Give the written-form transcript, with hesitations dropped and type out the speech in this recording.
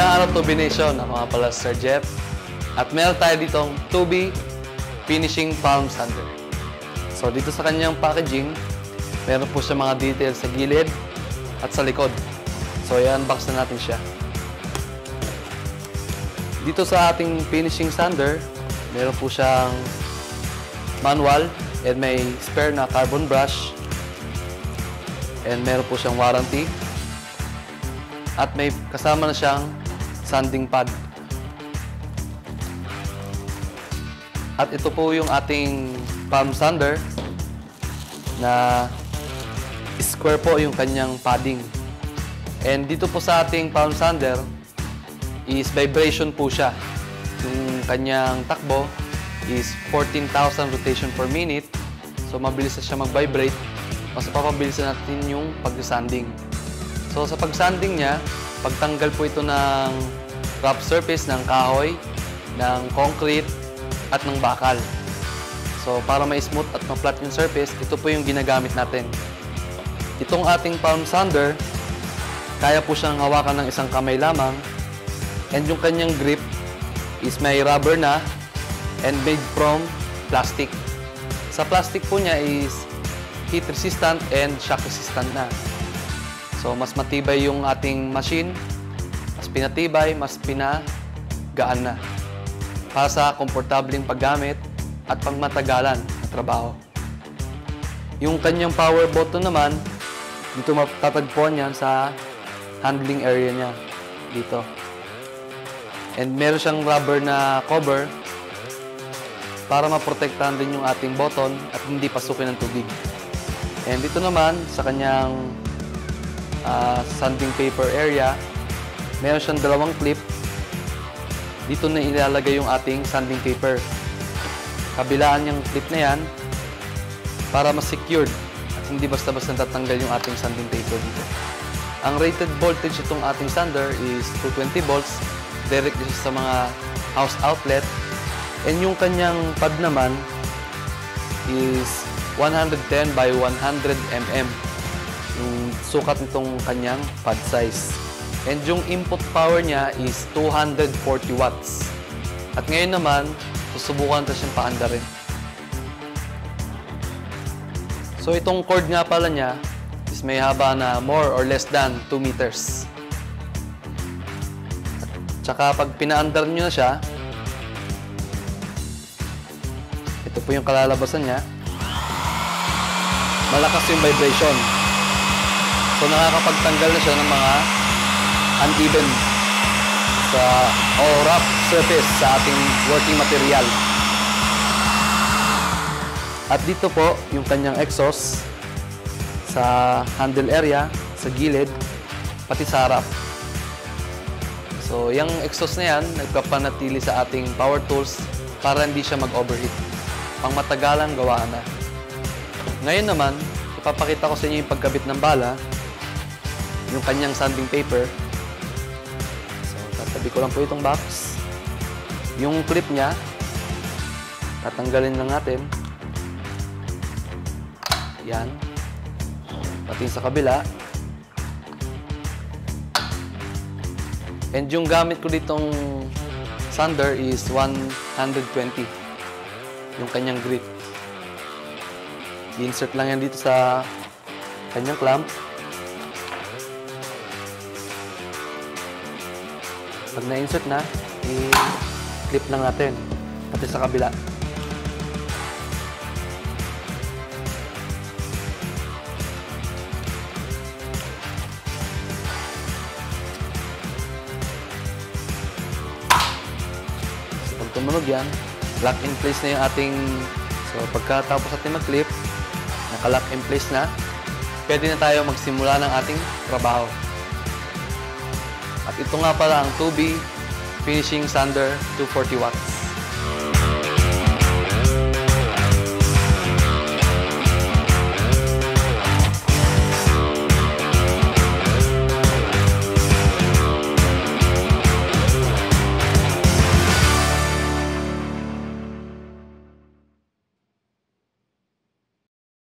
Magandang araw, Tubi Nation. Ako nga pala Sir Jeff. At meron tayo ditong Tubi Finishing Palm Sander. So dito sa kanyang packaging, meron po siya mga details sa gilid at sa likod. So i-unbox na natin siya. Dito sa ating finishing sander, meron po siyang manual and may spare na carbon brush. And meron po siyang warranty. At may kasama na siyang sanding pad. At ito po yung ating palm sander na square po yung kanyang padding. And dito po sa ating palm sander is vibration po siya. Yung kanyang takbo is 14,000 rotation per minute. So mabilis na siya mag-vibrate. Mas papabilisan natin yung pag-sanding. So sa pag-sanding niya, pagtanggal po ito ng rough surface ng kahoy, ng concrete, at ng bakal. So para ma-smooth at ma-flat yung surface, ito po yung ginagamit natin. Itong ating palm sander, kaya po siyang hawakan ng isang kamay lamang, and yung kanyang grip is may rubber na and made from plastic. Sa plastic po niya is heat resistant and shock resistant na. So, mas matibay yung ating machine, mas pinatibay, mas pinagaan na. Para sa komportableng paggamit at pangmatagalan na trabaho. Yung kanyang power button naman, dito matatagpuan yan sa handling area niya, dito. And meron siyang rubber na cover para maprotektahan din yung ating button at hindi pasukin ng tubig. And dito naman, sa kanyang sanding paper area, meron siyang dalawang clip. Dito na ilalagay yung ating sanding paper. Kabilaan yung clip na yan para mas secured at hindi basta-basta tatanggal yung ating sanding paper dito. Ang rated voltage itong ating sander is 220 volts, direct sa mga house outlet. And yung kanyang pad naman is 110 by 100 mm. Yung sukat nitong kanyang pad size. And yung input power niya is 240 watts. At ngayon naman, susubukan natin siyang paandarin. So itong cord nga pala niya is may haba na more or less than 2 meters. At saka pag pinaandar nyo na siya, ito po yung kalalabasan niya. Malakas yung vibration. So nakakapagtanggal na siya ng mga uneven o rough surface sa ating working material. At dito po yung kanyang exhaust sa handle area, sa gilid, pati sa harap. So yung exhaust na yan, nagpapanatili sa ating power tools para hindi siya mag-overheat. Pangmatagalan gawaan na. Ngayon naman, ipapakita ko sa inyo yung pagkabit ng bala, yung kanyang sanding paper. So, tatabi ko lang po itong box. Yung clip niya, tatanggalin lang natin. Yan. Pati sa kabila. And yung gamit ko ditong sander is 120. Yung kanyang grip. I-insert lang yan dito sa kanyang clamp. Pag na-insert na, i-clip lang natin. Pati sa kabila. So, pag tumunog yan, lock in place na yung ating... So, pagkatapos natin mag-clip, naka-lock in place na, pwede na tayo magsimula ng ating trabaho. At ito nga pala ang Tubi Finishing Sander 240 watts.